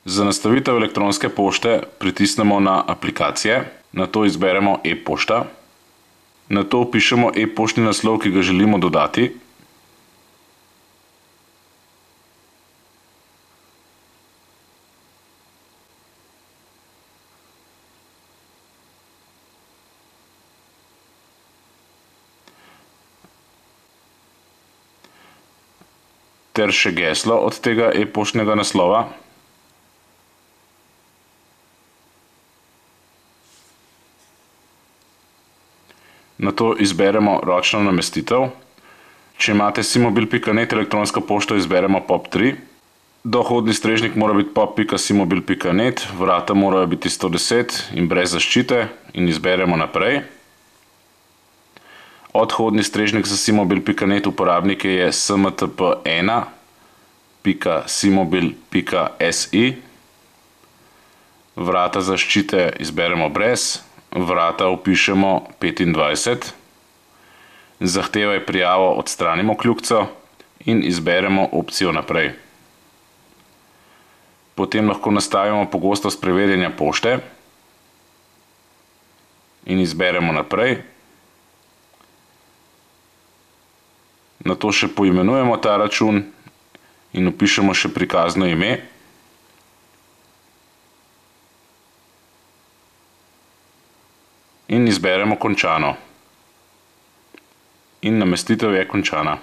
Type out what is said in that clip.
Za nastavitev elektronske pošte pritisnemo na aplikacije, nato izberemo e-pošta, nato vpišemo e-poštni naslov, ki ga želimo dodati. Ter še geslo od tega e-poštnega naslova. Nato izberemo ročno namestitev. Če imate simobil.net elektronsko pošto, izberemo POP3. Dohodni strežnik mora biti pop.simobil.net, vrata morajo biti 110 in brez zaščite in izberemo naprej. Odhodni strežnik za simobil.net uporabnike je smtp1.simobil.si. Vrata zaščite izberemo brez, vrata vpišemo 25. Zahtevaj prijavo odstranimo kljukico in izberemo opcijo naprej. Potem lahko nastavimo pogostost preverjanja pošte in izberemo naprej. Nato še poimenujemo ta račun in vpišemo še prikazno ime. In izberemo končano. In namestitev je končana.